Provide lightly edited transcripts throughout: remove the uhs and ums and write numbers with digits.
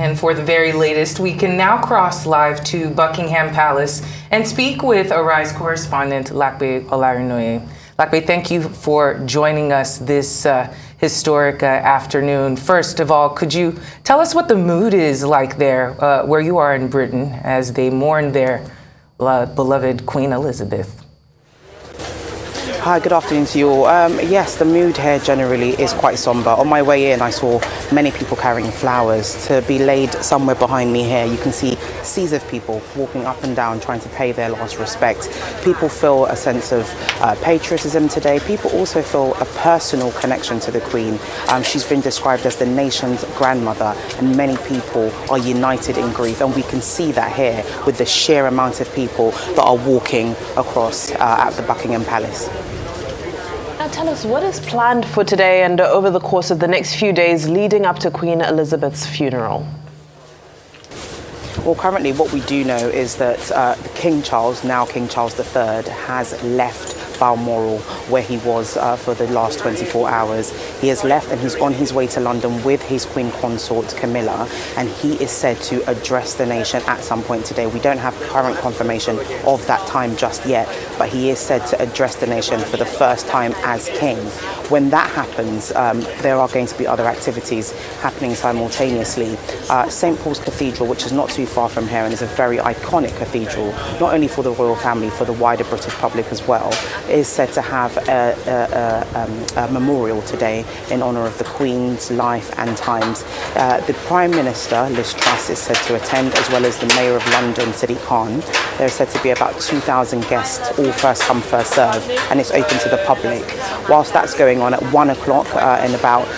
And for the very latest, we can now cross live to Buckingham Palace and speak with Arise correspondent Lape Olarinoye. Lape, thank you for joining us this historic afternoon. First of all, could you tell us what the mood is like there, where you are in Britain, as they mourn their beloved Queen Elizabeth? Hi, good afternoon to you all. Yes, the mood here generally is quite somber. On my way in, I saw many people carrying flowers to be laid somewhere behind me here. You can see seas of people walking up and down trying to pay their last respect. People feel a sense of patriotism today. People also feel a personal connection to the Queen. She's been described as the nation's grandmother, and many people are united in grief. And we can see that here with the sheer amount of people that are walking across at the Buckingham Palace. Now tell us, what is planned for today and over the course of the next few days leading up to Queen Elizabeth's funeral? Well, currently what we do know is that King Charles, now King Charles III, has left Balmoral, where he was for the last 24 hours. He has left and he's on his way to London with his Queen Consort Camilla, and he is said to address the nation at some point today. We don't have current confirmation of that time just yet, but he is said to address the nation for the first time as king. When that happens, there are going to be other activities happening simultaneously. St. Paul's Cathedral, which is not too far from here and is a very iconic cathedral, not only for the royal family, for the wider British public as well, is said to have a memorial today in honour of the Queen's life and times. The Prime Minister, Liz Truss, is said to attend, as well as the Mayor of London, Sadiq Khan. There are said to be about 2,000 guests, all first come, first serve, and it's open to the public. Whilst that's going on, at 1 o'clock, in about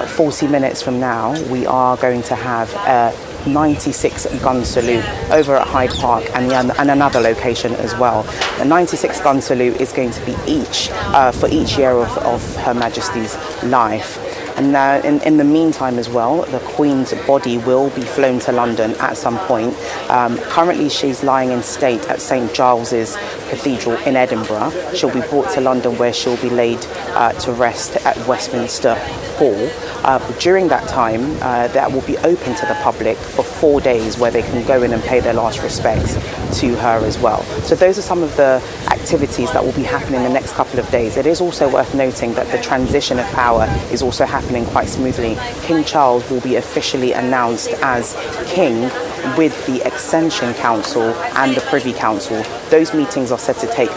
40 minutes from now, we are going to have a 96 gun salute over at Hyde Park and another location as well. The 96 gun salute is going to be for each year of Her Majesty's life. And in the meantime as well, the Queen's body will be flown to London at some point. Currently she's lying in state at St. Giles's Cathedral in Edinburgh. She'll be brought to London, where she'll be laid to rest at Westminster Hall. But during that time, that will be open to the public for 4 days, where they can go in and pay their last respects to her as well. So those are some of the activities that will be happening in the next couple of days. It is also worth noting that the transition of power is also happening quite smoothly. King Charles will be officially announced as king with the Accession Council and the Privy Council. Those meetings are set to take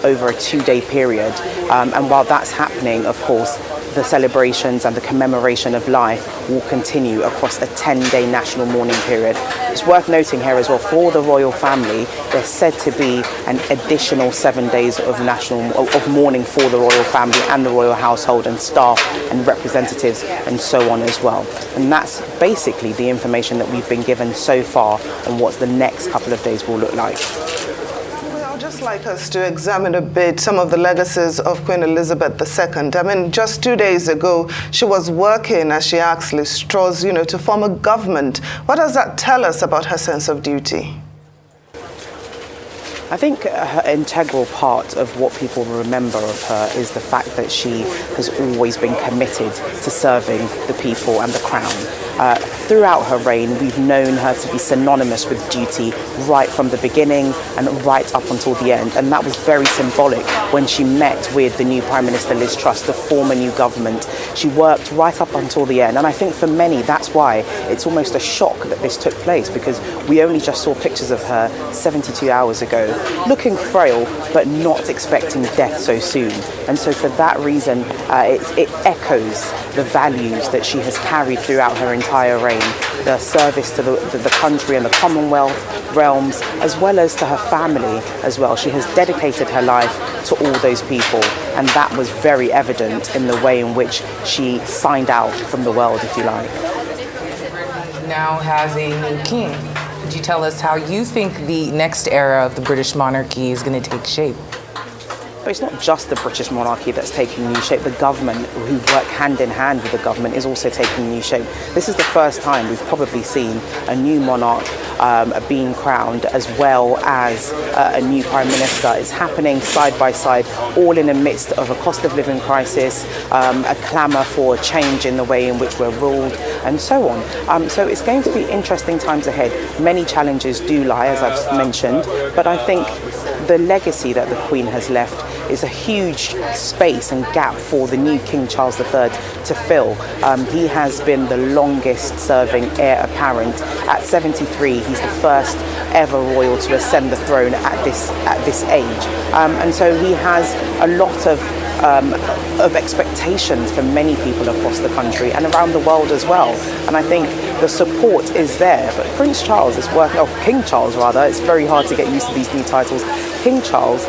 over a 2-day period. And while that's happening, of course, the celebrations and the commemoration of life will continue across a 10-day national mourning period. It's worth noting here as well, for the royal family, there's said to be an additional 7 days of mourning for the royal family and the royal household and staff and representatives and so on as well. And that's basically the information that we've been given so far on what the next couple of days will look like. I'd just like us to examine a bit some of the legacies of Queen Elizabeth II. I mean, just 2 days ago, she was working, as she asked Liz Truss, to form a government. What does that tell us about her sense of duty? I think an integral part of what people remember of her is the fact that she has always been committed to serving the people and the crown. Throughout her reign, we've known her to be synonymous with duty right from the beginning and right up until the end. And that was very symbolic when she met with the new Prime Minister Liz Truss to form a new government. She worked right up until the end. And I think for many, that's why it's almost a shock that this took place, because we only just saw pictures of her 72 hours ago, looking frail, but not expecting death so soon. And so for that reason, it echoes the values that she has carried throughout her entire reign, the service to the country and the Commonwealth realms, as well as to her family as well. She has dedicated her life to all those people, and that was very evident in the way in which she signed out from the world, if you like. Now has a new king. Could you tell us how you think the next era of the British monarchy is going to take shape? it's not just the British monarchy that's taking new shape. The government, who work hand in hand with the government, is also taking new shape. This is the first time we've probably seen a new monarch being crowned, as well as a new prime minister. It's happening side by side, all in the midst of a cost of living crisis, a clamour for change in the way in which we're ruled, and so on. So it's going to be interesting times ahead. Many challenges do lie, as I've mentioned, but I think the legacy that the Queen has left is a huge space and gap for the new King Charles III to fill. He has been the longest serving heir apparent. At 73, he's the first ever royal to ascend the throne at this age. And so he has a lot of expectations for many people across the country and around the world as well. And I think the support is there, but Prince Charles is working, or King Charles rather, it's very hard to get used to these new titles. King Charles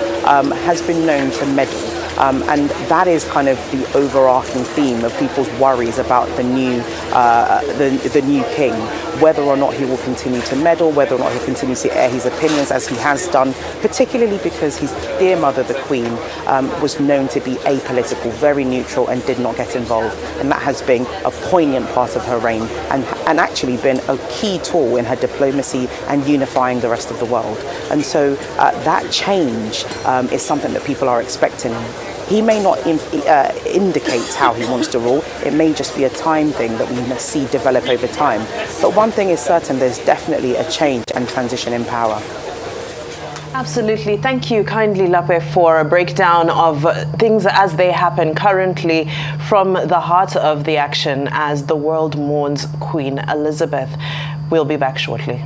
has been known to meddle. And that is kind of the overarching theme of people's worries about the new king, whether or not he will continue to meddle, whether or not he'll continue to air his opinions as he has done, particularly because his dear mother, the Queen, was known to be apolitical, very neutral, and did not get involved. And that has been a poignant part of her reign, and actually been a key tool in her diplomacy and unifying the rest of the world. And so that change is something that people are expecting. He may not indicate how he wants to rule. It may just be a time thing that we must see develop over time. But one thing is certain, there's definitely a change and transition in power. Absolutely. Thank you kindly, Lape, for a breakdown of things as they happen currently from the heart of the action as the world mourns Queen Elizabeth. We'll be back shortly.